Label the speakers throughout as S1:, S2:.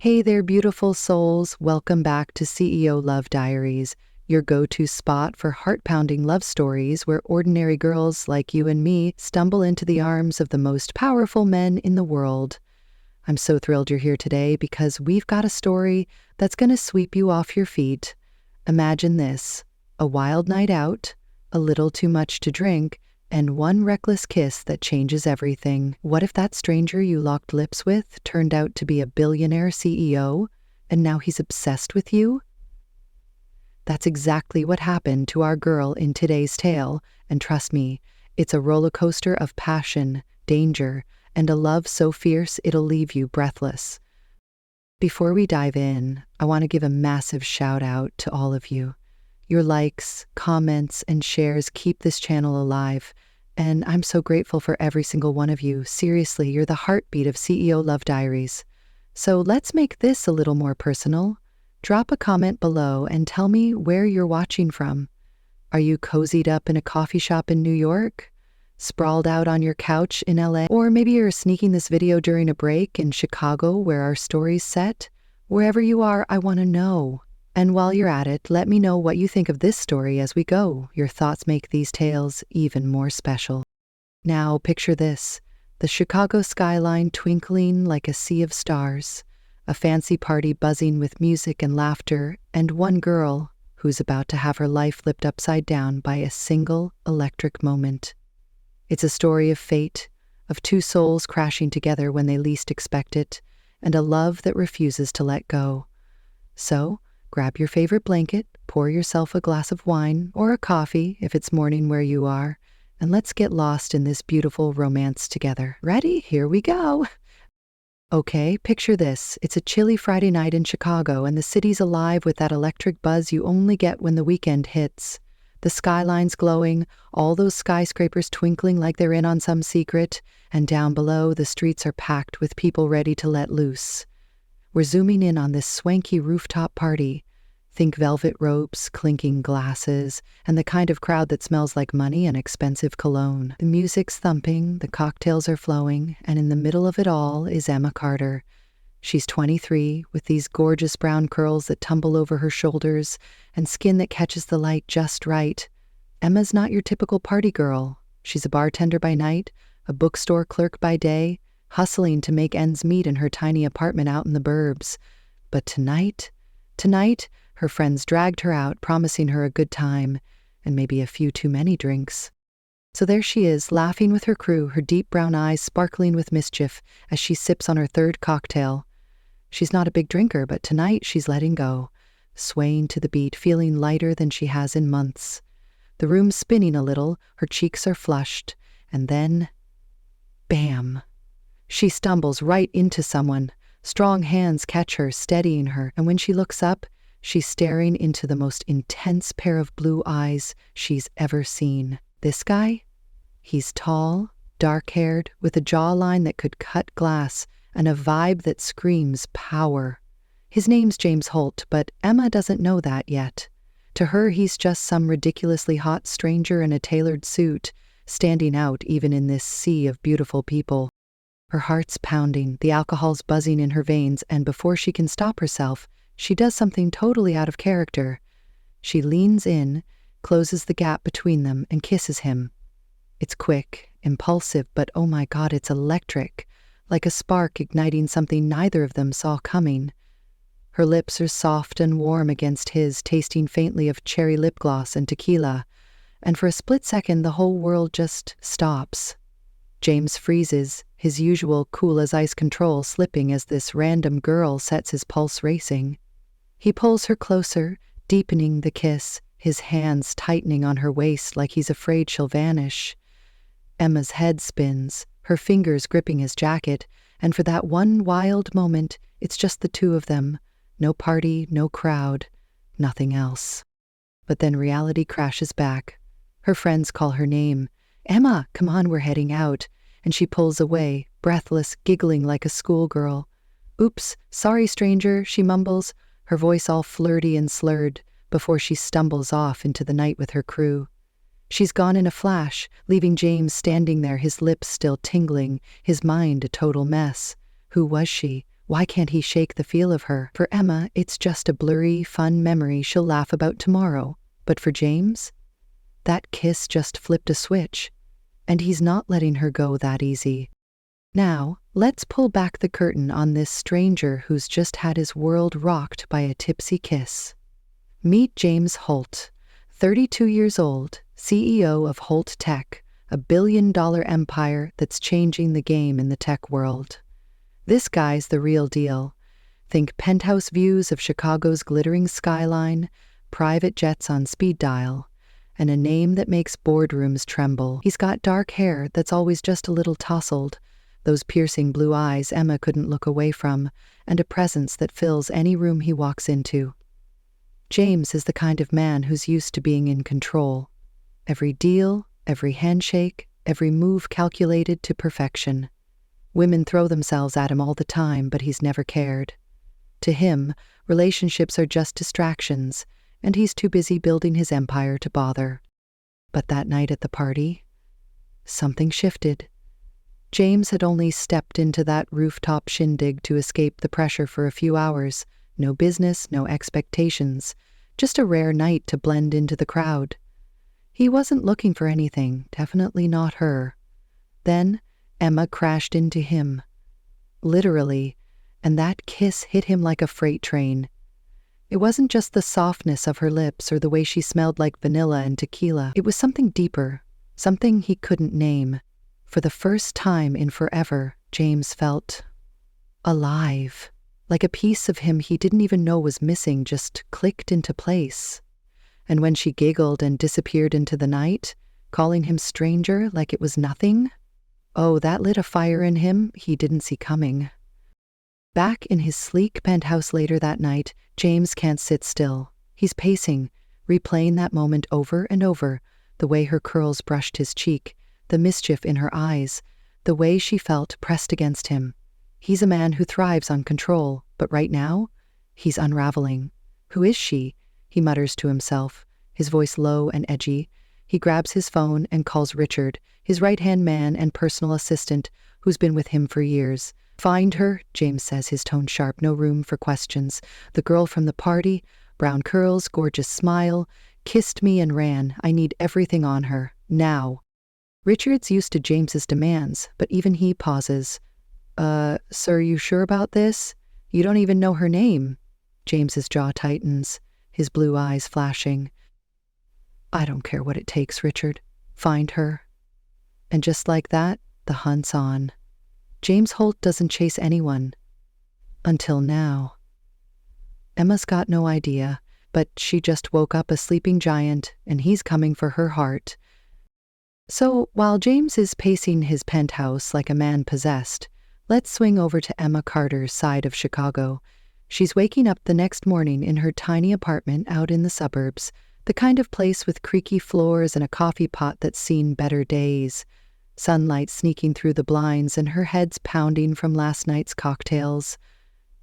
S1: Hey there, beautiful souls. Welcome back to CEO Love Diaries, your go-to spot for heart-pounding love stories where ordinary girls like you and me stumble into the arms of the most powerful men in the world. I'm so thrilled you're here today because we've got a story that's going to sweep you off your feet. Imagine this: a wild night out, a little too much to drink, and one reckless kiss that changes everything. What if that stranger you locked lips with turned out to be a billionaire CEO, and now he's obsessed with you? That's exactly what happened to our girl in today's tale, and trust me, it's a roller coaster of passion, danger, and a love so fierce it'll leave you breathless. Before we dive in, I want to give a massive shout out to all of you. Your likes, comments, and shares keep this channel alive, and I'm so grateful for every single one of you. Seriously, you're the heartbeat of CEO Love Diaries. So let's make this a little more personal. Drop a comment below and tell me where you're watching from. Are you cozied up in a coffee shop in New York? Sprawled out on your couch in LA? Or maybe you're sneaking this video during a break in Chicago where our story's set? Wherever you are, I want to know. And while you're at it, let me know what you think of this story as we go. Your thoughts make these tales even more special. Now, picture this: the Chicago skyline twinkling like a sea of stars, a fancy party buzzing with music and laughter, and one girl who's about to have her life flipped upside down by a single electric moment. It's a story of fate, of two souls crashing together when they least expect it, and a love that refuses to let go. So, grab your favorite blanket, pour yourself a glass of wine or a coffee if it's morning where you are, and let's get lost in this beautiful romance together. Ready? Here we go. Okay, picture this. It's a chilly Friday night in Chicago, and the city's alive with that electric buzz you only get when the weekend hits. The skyline's glowing, all those skyscrapers twinkling like they're in on some secret, and down below, the streets are packed with people ready to let loose. We're zooming in on this swanky rooftop party. Think velvet ropes, clinking glasses, and the kind of crowd that smells like money and expensive cologne. The music's thumping, the cocktails are flowing, and in the middle of it all is Emma Carter. She's 23, with these gorgeous brown curls that tumble over her shoulders and skin that catches the light just right. Emma's not your typical party girl. She's a bartender by night, a bookstore clerk by day, hustling to make ends meet in her tiny apartment out in the burbs. But tonight, her friends dragged her out, promising her a good time, and maybe a few too many drinks. So there she is, laughing with her crew, her deep brown eyes sparkling with mischief as she sips on her third cocktail. She's not a big drinker, but tonight she's letting go, swaying to the beat, feeling lighter than she has in months. The room's spinning a little, her cheeks are flushed, and then, bam! She stumbles right into someone. Strong hands catch her, steadying her, and when she looks up, she's staring into the most intense pair of blue eyes she's ever seen. This guy? He's tall, dark-haired, with a jawline that could cut glass, and a vibe that screams power. His name's James Holt, but Emma doesn't know that yet. To her, he's just some ridiculously hot stranger in a tailored suit, standing out even in this sea of beautiful people. Her heart's pounding, the alcohol's buzzing in her veins, and before she can stop herself, she does something totally out of character. She leans in, closes the gap between them, and kisses him. It's quick, impulsive, but oh my God, it's electric, like a spark igniting something neither of them saw coming. Her lips are soft and warm against his, tasting faintly of cherry lip gloss and tequila, and for a split second the whole world just stops. James freezes, his usual cool-as-ice control slipping as this random girl sets his pulse racing. He pulls her closer, deepening the kiss, his hands tightening on her waist like he's afraid she'll vanish. Emma's head spins, her fingers gripping his jacket, and for that one wild moment, it's just the two of them. No party, no crowd, nothing else. But then reality crashes back. Her friends call her name. "Emma, come on, we're heading out." And she pulls away, breathless, giggling like a schoolgirl. "Oops, sorry, stranger," she mumbles, her voice all flirty and slurred, before she stumbles off into the night with her crew. She's gone in a flash, leaving James standing there, his lips still tingling, his mind a total mess. Who was she? Why can't he shake the feel of her? For Emma, it's just a blurry, fun memory she'll laugh about tomorrow. But for James, that kiss just flipped a switch, and he's not letting her go that easy. Now, let's pull back the curtain on this stranger who's just had his world rocked by a tipsy kiss. Meet James Holt, 32 years old, CEO of Holt Tech, a billion-dollar empire that's changing the game in the tech world. This guy's the real deal. Think penthouse views of Chicago's glittering skyline, private jets on speed dial, and a name that makes boardrooms tremble. He's got dark hair that's always just a little tousled, those piercing blue eyes Emma couldn't look away from, and a presence that fills any room he walks into. James is the kind of man who's used to being in control. Every deal, every handshake, every move calculated to perfection. Women throw themselves at him all the time, but he's never cared. To him, relationships are just distractions, and he's too busy building his empire to bother. But that night at the party, something shifted. James had only stepped into that rooftop shindig to escape the pressure for a few hours. No business, no expectations, just a rare night to blend into the crowd. He wasn't looking for anything, definitely not her. Then Emma crashed into him. Literally, and that kiss hit him like a freight train. It wasn't just the softness of her lips or the way she smelled like vanilla and tequila. It was something deeper, something he couldn't name. For the first time in forever, James felt alive. Like a piece of him he didn't even know was missing just clicked into place. And when she giggled and disappeared into the night, calling him stranger like it was nothing, oh, that lit a fire in him he didn't see coming. Back in his sleek penthouse later that night, James can't sit still. He's pacing, replaying that moment over and over, the way her curls brushed his cheek, the mischief in her eyes, the way she felt pressed against him. He's a man who thrives on control, but right now, he's unraveling. Who is she? He mutters to himself, his voice low and edgy. He grabs his phone and calls Richard, his right-hand man and personal assistant, who's been with him for years. Find her, James says, his tone sharp, no room for questions. The girl from the party, brown curls, gorgeous smile, kissed me and ran. I need everything on her, now. Richard's used to James's demands, but even he pauses. Sir, you sure about this? You don't even know her name. James's jaw tightens, his blue eyes flashing. I don't care what it takes, Richard. Find her. And just like that, the hunt's on. James Holt doesn't chase anyone. Until now. Emma's got no idea, but she just woke up a sleeping giant, and he's coming for her heart. So, while James is pacing his penthouse like a man possessed, let's swing over to Emma Carter's side of Chicago. She's waking up the next morning in her tiny apartment out in the suburbs, the kind of place with creaky floors and a coffee pot that's seen better days. Sunlight sneaking through the blinds and her head's pounding from last night's cocktails.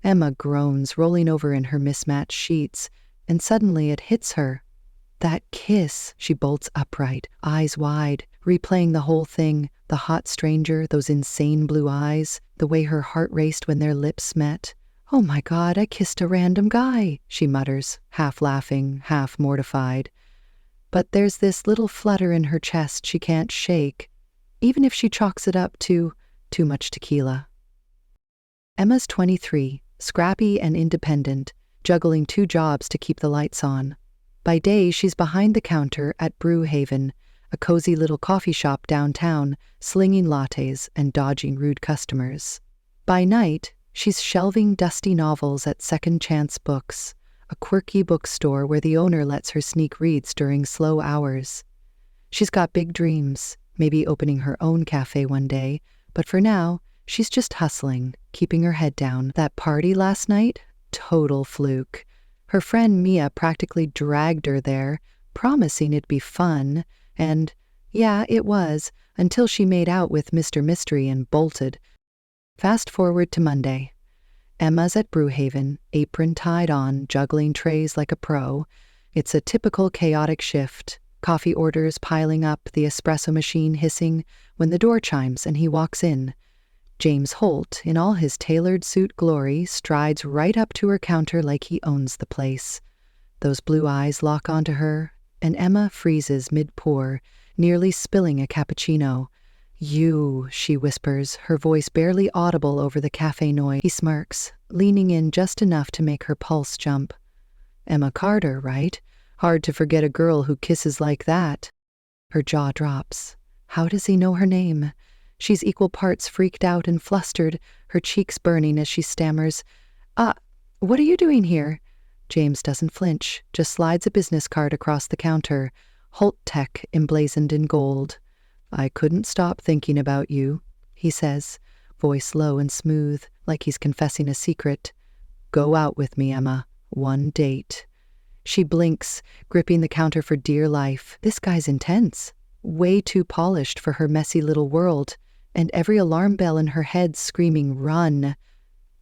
S1: Emma groans, rolling over in her mismatched sheets, and suddenly it hits her. That kiss. She bolts upright, eyes wide, replaying the whole thing, the hot stranger, those insane blue eyes, the way her heart raced when their lips met. Oh my God, I kissed a random guy, she mutters, half laughing, half mortified. But there's this little flutter in her chest she can't shake, even if she chalks it up to too much tequila. Emma's 23, scrappy and independent, juggling 2 jobs to keep the lights on. By day, she's behind the counter at Brew Haven, a cozy little coffee shop downtown, slinging lattes and dodging rude customers. By night, she's shelving dusty novels at Second Chance Books, a quirky bookstore where the owner lets her sneak reads during slow hours. She's got big dreams, maybe opening her own cafe one day, but for now, she's just hustling, keeping her head down. That party last night? Total fluke. Her friend Mia practically dragged her there, promising it'd be fun, and, yeah, it was, until she made out with Mr. Mystery and bolted. Fast forward to Monday. Emma's at Brew Haven, apron tied on, juggling trays like a pro. It's a typical chaotic shift, coffee orders piling up, the espresso machine hissing, when the door chimes and he walks in. James Holt, in all his tailored suit glory, strides right up to her counter like he owns the place. Those blue eyes lock onto her, and Emma freezes mid-pour, nearly spilling a cappuccino. "You," she whispers, her voice barely audible over the cafe noise. He smirks, leaning in just enough to make her pulse jump. Emma Carter, right? Hard to forget a girl who kisses like that. Her jaw drops. How does he know her name? She's equal parts freaked out and flustered, her cheeks burning as she stammers, what are you doing here?" James doesn't flinch, just slides a business card across the counter, Holt Tech emblazoned in gold. "I couldn't stop thinking about you," he says, voice low and smooth, like he's confessing a secret. "Go out with me, Emma. One date." She blinks, gripping the counter for dear life. This guy's intense, way too polished for her messy little world, and every alarm bell in her head screaming, "Run!"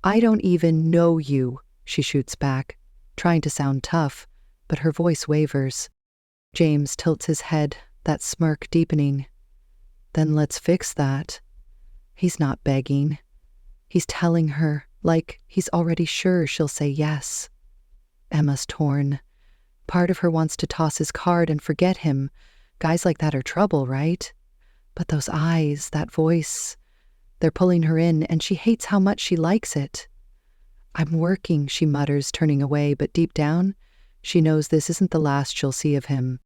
S1: "I don't even know you," she shoots back, trying to sound tough, but her voice wavers. James tilts his head, that smirk deepening. "Then let's fix that." He's not begging. He's telling her, like he's already sure she'll say yes. Emma's torn. Part of her wants to toss his card and forget him. Guys like that are trouble, right? But those eyes, that voice, they're pulling her in, and she hates how much she likes it. "I'm working," she mutters, turning away, but deep down, she knows this isn't the last she'll see of him.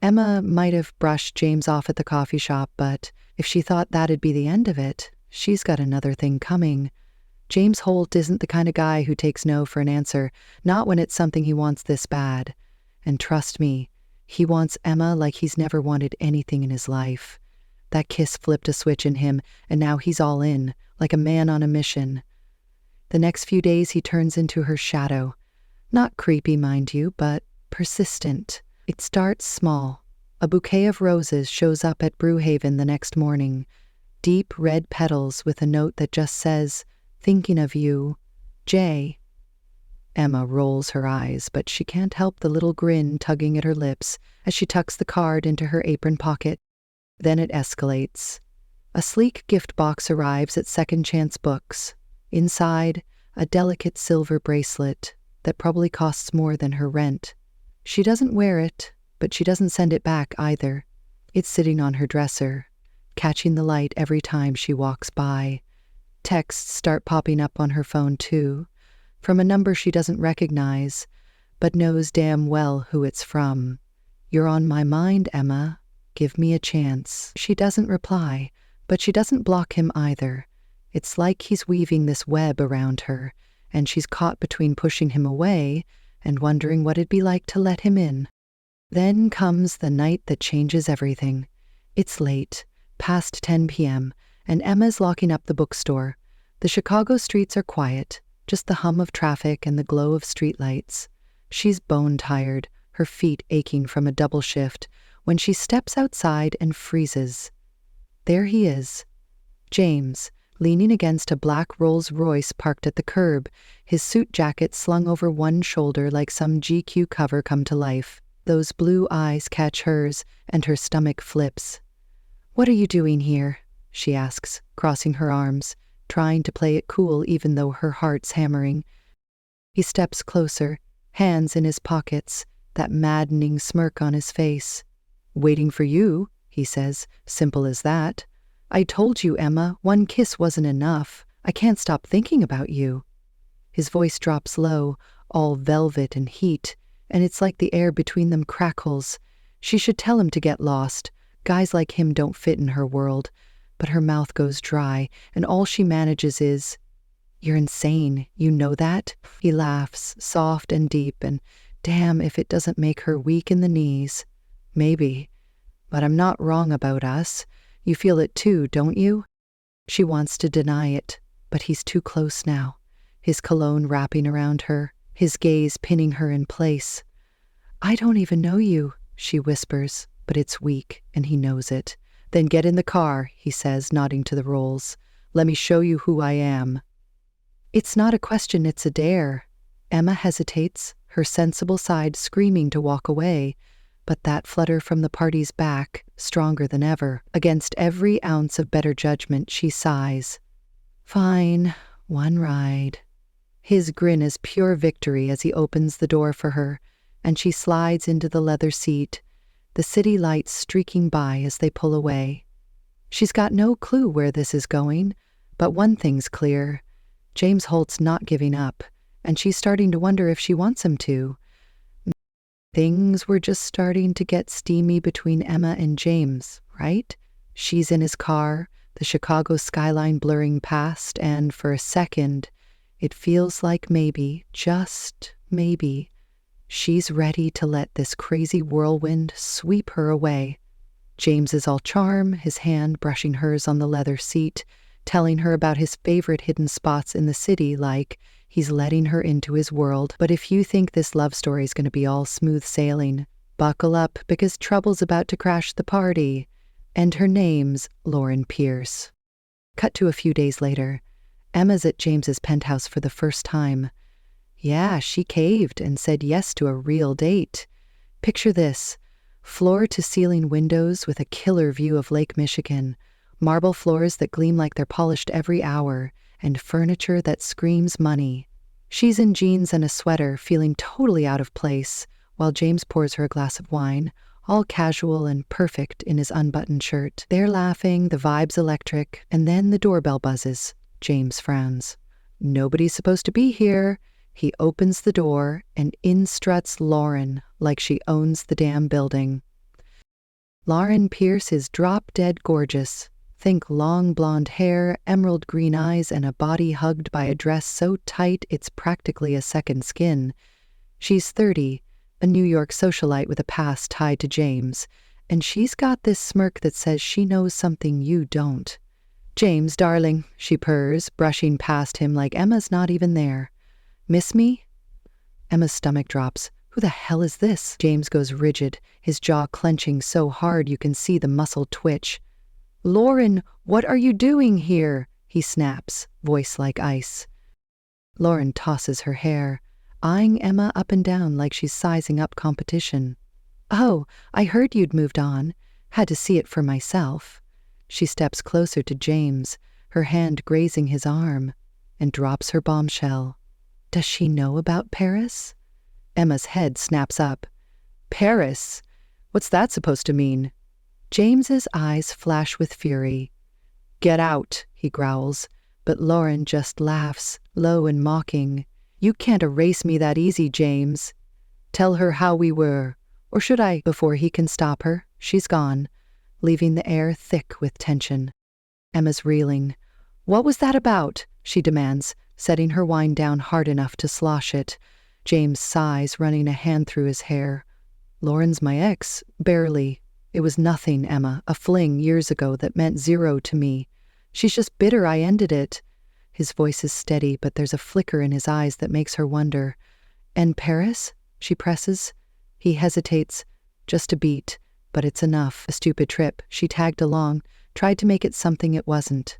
S1: Emma might have brushed James off at the coffee shop, but if she thought that'd be the end of it, she's got another thing coming. James Holt isn't the kind of guy who takes no for an answer, not when it's something he wants this bad. And trust me, he wants Emma like he's never wanted anything in his life. That kiss flipped a switch in him, and now he's all in, like a man on a mission. The next few days he turns into her shadow. Not creepy, mind you, but persistent. It starts small. A bouquet of roses shows up at Brewhaven the next morning. Deep red petals with a note that just says, "Thinking of you, Jay." Emma rolls her eyes, but she can't help the little grin tugging at her lips as she tucks the card into her apron pocket. Then it escalates. A sleek gift box arrives at Second Chance Books. Inside, a delicate silver bracelet that probably costs more than her rent. She doesn't wear it, but she doesn't send it back either. It's sitting on her dresser, catching the light every time she walks by. Texts start popping up on her phone too, from a number she doesn't recognize, but knows damn well who it's from. "You're on my mind, Emma. Give me a chance." She doesn't reply, but she doesn't block him either. It's like he's weaving this web around her, and she's caught between pushing him away and wondering what it'd be like to let him in. Then comes the night that changes everything. It's late, past 10 p.m., and Emma's locking up the bookstore. The Chicago streets are quiet, just the hum of traffic and the glow of streetlights. She's bone-tired, her feet aching from a double shift, when she steps outside and freezes. There he is, James, leaning against a black Rolls-Royce parked at the curb, his suit jacket slung over one shoulder like some GQ cover come to life. Those blue eyes catch hers, and her stomach flips. "What are you doing here?" she asks, crossing her arms, trying to play it cool even though her heart's hammering. He steps closer, hands in his pockets, that maddening smirk on his face. "Waiting for you," he says, simple as that. "I told you, Emma, one kiss wasn't enough. I can't stop thinking about you." His voice drops low, all velvet and heat, and it's like the air between them crackles. She should tell him to get lost. Guys like him don't fit in her world. But her mouth goes dry, and all she manages is, "You're insane, you know that?" He laughs, soft and deep, and damn if it doesn't make her weak in the knees. "Maybe. But I'm not wrong about us. You feel it too, don't you?" She wants to deny it, but he's too close now, his cologne wrapping around her, his gaze pinning her in place. "I don't even know you," she whispers, but it's weak, and he knows it. "Then get in the car," he says, nodding to the Rolls. "Let me show you who I am." It's not a question, it's a dare. Emma hesitates, her sensible side screaming to walk away, but that flutter from the party's back, stronger than ever. Against every ounce of better judgment, she sighs. Fine, one ride. His grin is pure victory as he opens the door for her, and she slides into the leather seat, the city lights streaking by as they pull away. She's got no clue where this is going, but one thing's clear. James Holt's not giving up, and she's starting to wonder if she wants him to. Things were just starting to get steamy between Emma and James, right? She's in his car, the Chicago skyline blurring past, and for a second, it feels like maybe, just maybe, she's ready to let this crazy whirlwind sweep her away. James is all charm, his hand brushing hers on the leather seat, telling her about his favorite hidden spots in the city, like he's letting her into his world. But if you think this love story's going to be all smooth sailing, buckle up because trouble's about to crash the party. And her name's Lauren Pierce. Cut to a few days later. Emma's at James's penthouse for the first time. Yeah, she caved and said yes to a real date. Picture this. Floor-to-ceiling windows with a killer view of Lake Michigan, marble floors that gleam like they're polished every hour, and furniture that screams money. She's in jeans and a sweater, feeling totally out of place, while James pours her a glass of wine, all casual and perfect in his unbuttoned shirt. They're laughing, the vibe's electric, and then the doorbell buzzes. James frowns. Nobody's supposed to be here. He opens the door, and in struts Lauren, like she owns the damn building. Lauren Pierce is drop-dead gorgeous. Think long blonde hair, emerald green eyes, and a body hugged by a dress so tight it's practically a second skin. She's 30, a New York socialite with a past tied to James, and she's got this smirk that says she knows something you don't. "James, darling," she purrs, brushing past him like Emma's not even there. "Miss me?" Emma's stomach drops. Who the hell is this? James goes rigid, his jaw clenching so hard you can see the muscle twitch. "Lauren, what are you doing here?" he snaps, voice like ice. Lauren tosses her hair, eyeing Emma up and down like she's sizing up competition. "Oh, I heard you'd moved on. Had to see it for myself." She steps closer to James, her hand grazing his arm, and drops her bombshell. Does she know about Paris? Emma's head snaps up. "Paris? What's that supposed to mean?" James's eyes flash with fury. "Get out," he growls, but Lauren just laughs, low and mocking. "You can't erase me that easy, James. Tell her how we were. Or should I?" Before he can stop her, she's gone, leaving the air thick with tension. Emma's reeling. "What was that about?" she demands, setting her wine down hard enough to slosh it. James sighs, running a hand through his hair. "Lauren's my ex. Barely. It was nothing, Emma, a fling years ago that meant zero to me. She's just bitter I ended it." His voice is steady, but there's a flicker in his eyes that makes her wonder. "And Paris?" she presses. He hesitates. Just a beat, but it's enough. A stupid trip. She tagged along, tried to make it something it wasn't.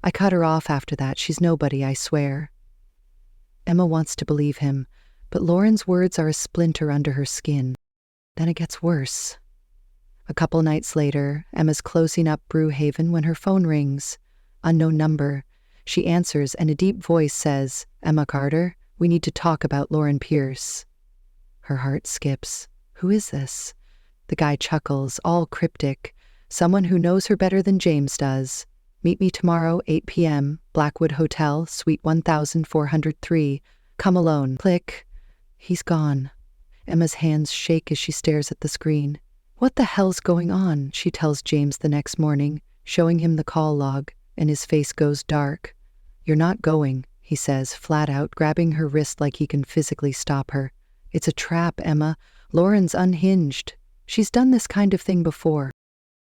S1: I cut her off after that. She's nobody, I swear. Emma wants to believe him, but Lauren's words are a splinter under her skin. Then it gets worse. A couple nights later, Emma's closing up Brewhaven when her phone rings. Unknown number. She answers, and a deep voice says, "Emma Carter, we need to talk about Lauren Pierce." Her heart skips. Who is this? The guy chuckles, all cryptic. Someone who knows her better than James does. "Meet me tomorrow, 8 p.m., Blackwood Hotel, Suite 1403. Come alone." Click. He's gone. Emma's hands shake as she stares at the screen. "What the hell's going on?" she tells James the next morning, showing him the call log, and his face goes dark. "You're not going," he says, flat out, grabbing her wrist like he can physically stop her. "It's a trap, Emma. Lauren's unhinged. She's done this kind of thing before."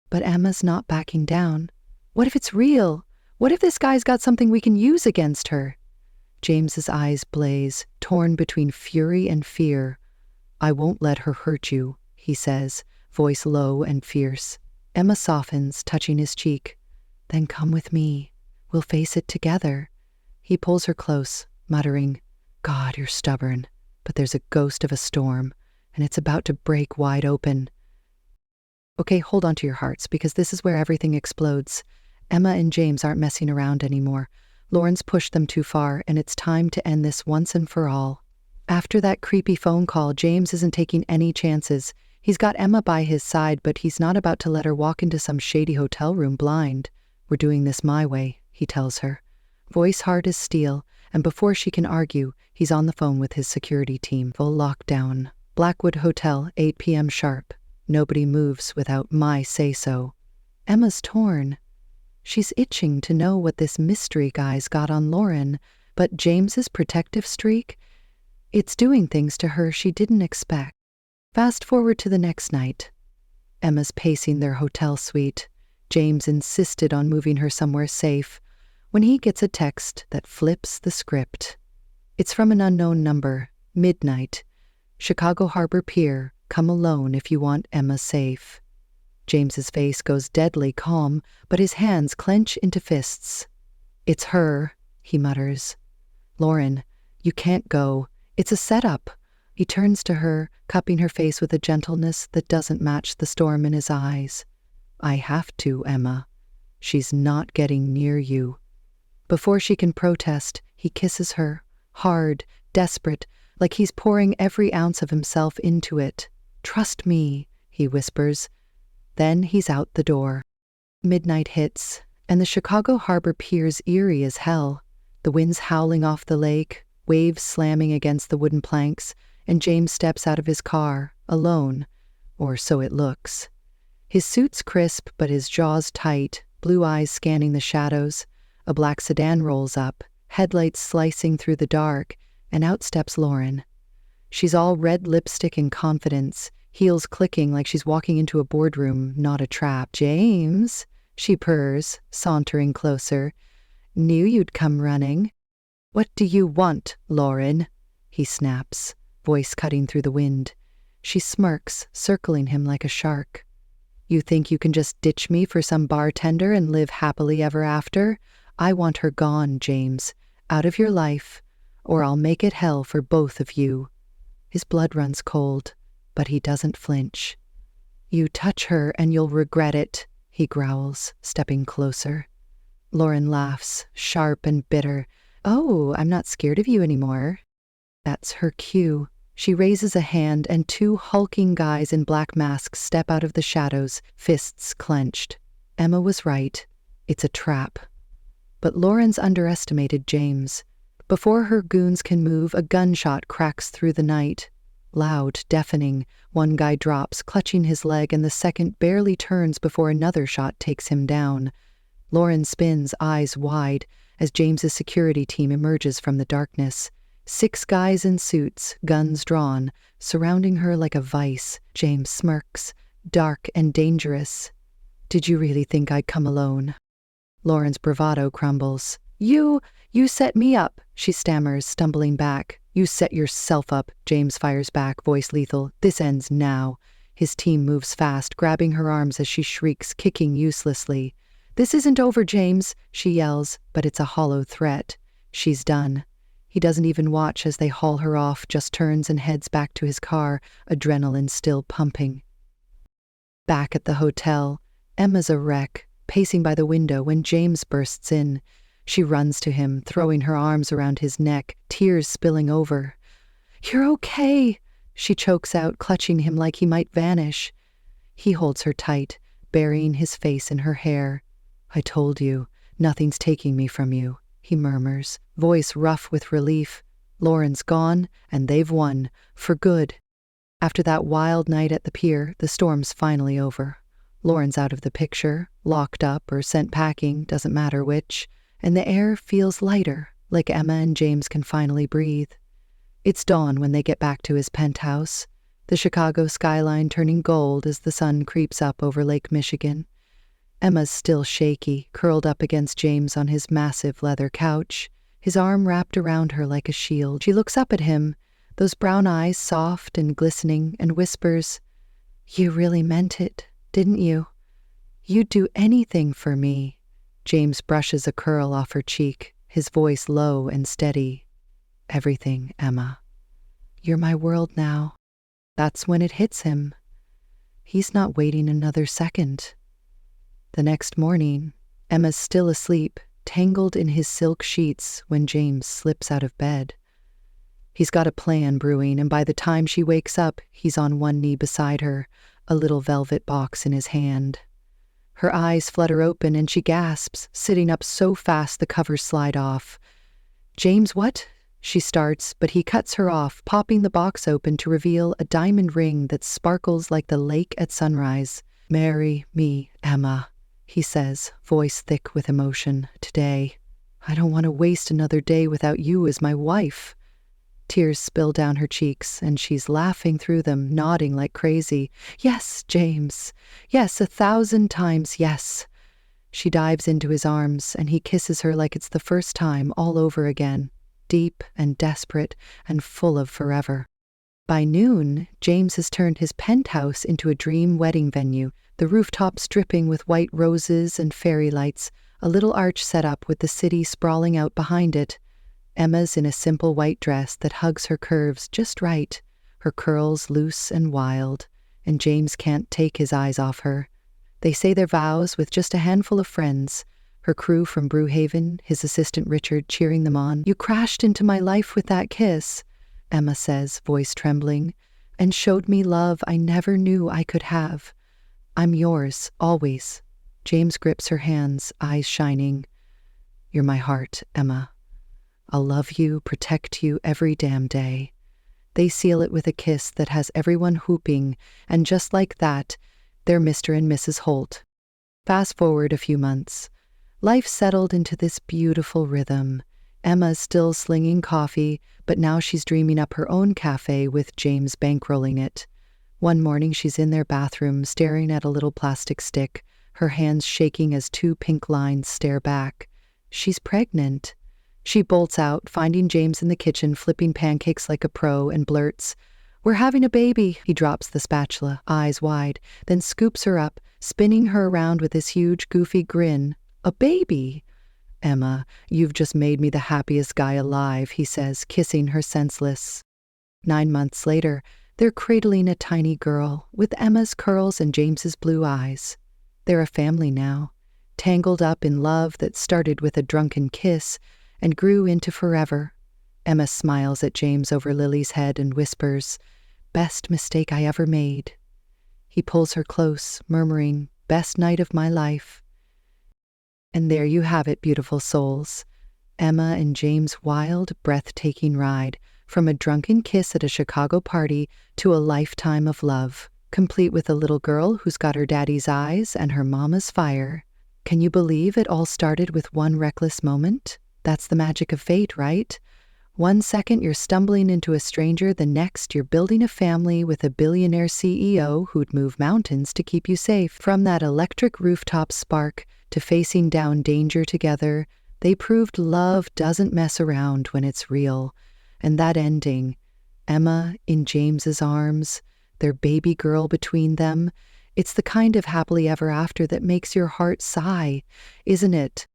S1: But Emma's not backing down. What if it's real? What if this guy's got something we can use against her? James's eyes blaze, torn between fury and fear. "I won't let her hurt you," he says, voice low and fierce. Emma softens, touching his cheek. "Then come with me. We'll face it together." He pulls her close, muttering, "God, you're stubborn, but there's a ghost of a storm, and it's about to break wide open." Okay, hold on to your hearts, because this is where everything explodes. Emma and James aren't messing around anymore. Lauren's pushed them too far, and it's time to end this once and for all. After that creepy phone call, James isn't taking any chances. He's got Emma by his side, but he's not about to let her walk into some shady hotel room blind. "We're doing this my way," he tells her. Voice hard as steel, and before she can argue, he's on the phone with his security team. Full lockdown. Blackwood Hotel, 8 p.m. sharp. Nobody moves without my say-so. Emma's torn. She's itching to know what this mystery guy's got on Lauren, but James's protective streak? It's doing things to her she didn't expect. Fast forward to the next night. Emma's pacing their hotel suite. James insisted on moving her somewhere safe when he gets a text that flips the script. It's from an unknown number. Midnight. Chicago Harbor Pier. Come alone if you want Emma safe. James's face goes deadly calm, but his hands clench into fists. "It's her," he mutters. "Lauren, you can't go. It's a setup." He turns to her, cupping her face with a gentleness that doesn't match the storm in his eyes. "I have to, Emma. She's not getting near you." Before she can protest, he kisses her, hard, desperate, like he's pouring every ounce of himself into it. "Trust me," he whispers. Then he's out the door. Midnight hits, and the Chicago Harbor Pier's eerie as hell. The wind's howling off the lake, waves slamming against the wooden planks, and James steps out of his car, alone, or so it looks. His suit's crisp, but his jaw's tight, blue eyes scanning the shadows. A black sedan rolls up, headlights slicing through the dark, and out steps Lauren. She's all red lipstick and confidence, heels clicking like she's walking into a boardroom, not a trap. "James," she purrs, sauntering closer. "Knew you'd come running." "What do you want, Lauren?" he snaps, voice cutting through the wind. She smirks, circling him like a shark. "You think you can just ditch me for some bartender and live happily ever after? I want her gone, James, out of your life, or I'll make it hell for both of you." His blood runs cold, but he doesn't flinch. "You touch her and you'll regret it," he growls, stepping closer. Lauren laughs, sharp and bitter. "Oh, I'm not scared of you anymore." That's her cue. She raises a hand, and two hulking guys in black masks step out of the shadows, fists clenched. Emma was right. It's a trap. But Lauren's underestimated James. Before her goons can move, a gunshot cracks through the night. Loud, deafening, one guy drops, clutching his leg, and the second barely turns before another shot takes him down. Lauren spins, eyes wide, as James's security team emerges from the darkness. 6 guys in suits, guns drawn, surrounding her like a vice. James smirks, dark and dangerous. "Did you really think I'd come alone?" Lauren's bravado crumbles. You set me up," she stammers, stumbling back. "You set yourself up," James fires back, voice lethal. "This ends now." His team moves fast, grabbing her arms as she shrieks, kicking uselessly. "This isn't over, James," she yells, but it's a hollow threat. She's done. He doesn't even watch as they haul her off, just turns and heads back to his car, adrenaline still pumping. Back at the hotel, Emma's a wreck, pacing by the window when James bursts in. She runs to him, throwing her arms around his neck, tears spilling over. "You're okay," she chokes out, clutching him like he might vanish. He holds her tight, burying his face in her hair. "I told you, nothing's taking me from you," he murmurs, voice rough with relief. "Lauren's gone, and they've won, for good." After that wild night at the pier, the storm's finally over. Lauren's out of the picture, locked up or sent packing, doesn't matter which, and the air feels lighter, like Emma and James can finally breathe. It's dawn when they get back to his penthouse, the Chicago skyline turning gold as the sun creeps up over Lake Michigan. Emma's still shaky, curled up against James on his massive leather couch, his arm wrapped around her like a shield. She looks up at him, those brown eyes soft and glistening, and whispers, "You really meant it, didn't you? You'd do anything for me." James brushes a curl off her cheek, his voice low and steady. "Everything, Emma. You're my world now." That's when it hits him. He's not waiting another second. The next morning, Emma's still asleep, tangled in his silk sheets when James slips out of bed. He's got a plan brewing, and by the time she wakes up, he's on one knee beside her, a little velvet box in his hand. Her eyes flutter open and she gasps, sitting up so fast the covers slide off. "James, what?" she starts, but he cuts her off, popping the box open to reveal a diamond ring that sparkles like the lake at sunrise. "Marry me, Emma," he says, voice thick with emotion. "Today. I don't want to waste another day without you as my wife." Tears spill down her cheeks, and she's laughing through them, nodding like crazy. "Yes, James. Yes, 1,000 times yes." She dives into his arms, and he kisses her like it's the first time all over again, deep and desperate and full of forever. By noon, James has turned his penthouse into a dream wedding venue, the rooftops dripping with white roses and fairy lights, a little arch set up with the city sprawling out behind it. Emma's in a simple white dress that hugs her curves just right, her curls loose and wild, and James can't take his eyes off her. They say their vows with just a handful of friends, her crew from Brewhaven, his assistant Richard cheering them on. "You crashed into my life with that kiss," Emma says, voice trembling, "and showed me love I never knew I could have. I'm yours, always." James grips her hands, eyes shining. "You're my heart, Emma. I'll love you, protect you every damn day." They seal it with a kiss that has everyone whooping, and just like that, they're Mr. and Mrs. Holt. Fast forward a few months. Life settled into this beautiful rhythm. Emma's still slinging coffee, but now she's dreaming up her own cafe with James bankrolling it. One morning she's in their bathroom, staring at a little plastic stick, her hands shaking as two pink lines stare back. She's pregnant. She bolts out, finding James in the kitchen flipping pancakes like a pro, and blurts, "We're having a baby." He drops the spatula, eyes wide, then scoops her up, spinning her around with his huge, goofy grin. "A baby?" "Emma, you've just made me the happiest guy alive," he says, kissing her senseless. 9 months later, they're cradling a tiny girl, with Emma's curls and James's blue eyes. They're a family now, tangled up in love that started with a drunken kiss and grew into forever. Emma smiles at James over Lily's head and whispers, "Best mistake I ever made." He pulls her close, murmuring, "Best night of my life." And there you have it, beautiful souls. Emma and James' wild, breathtaking ride, from a drunken kiss at a Chicago party to a lifetime of love, complete with a little girl who's got her daddy's eyes and her mama's fire. Can you believe it all started with one reckless moment? That's the magic of fate, right? One second you're stumbling into a stranger, the next you're building a family with a billionaire CEO who'd move mountains to keep you safe. From that electric rooftop spark to facing down danger together, they proved love doesn't mess around when it's real. And that ending, Emma in James's arms, their baby girl between them, it's the kind of happily ever after that makes your heart sigh, isn't it?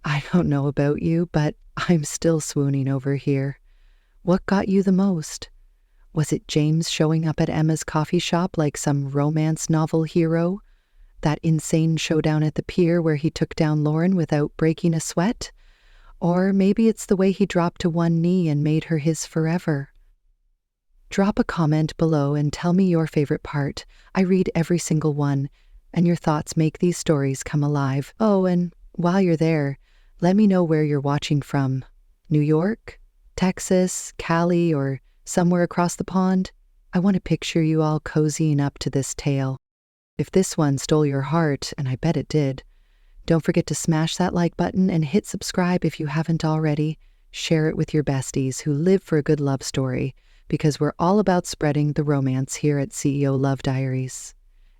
S1: I don't know about you, but I'm still swooning over here. What got you the most? Was it James showing up at Emma's coffee shop like some romance novel hero? That insane showdown at the pier where he took down Lauren without breaking a sweat? Or maybe it's the way he dropped to one knee and made her his forever. Drop a comment below and tell me your favorite part. I read every single one, and your thoughts make these stories come alive. Oh, and while you're there, let me know where you're watching from. New York, Texas, Cali, or somewhere across the pond? I want to picture you all cozying up to this tale. If this one stole your heart, and I bet it did, don't forget to smash that like button and hit subscribe if you haven't already. Share it with your besties who live for a good love story, because we're all about spreading the romance here at CEO Love Diaries.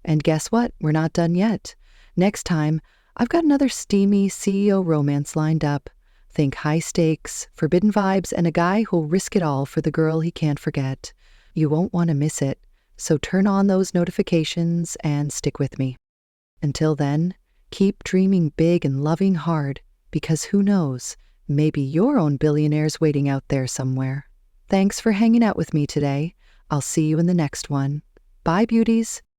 S1: And guess what? We're not done yet. Next time, I've got another steamy CEO romance lined up. Think high stakes, forbidden vibes, and a guy who'll risk it all for the girl he can't forget. You won't want to miss it, so turn on those notifications and stick with me. Until then, keep dreaming big and loving hard, because who knows, maybe your own billionaire's waiting out there somewhere. Thanks for hanging out with me today. I'll see you in the next one. Bye, beauties.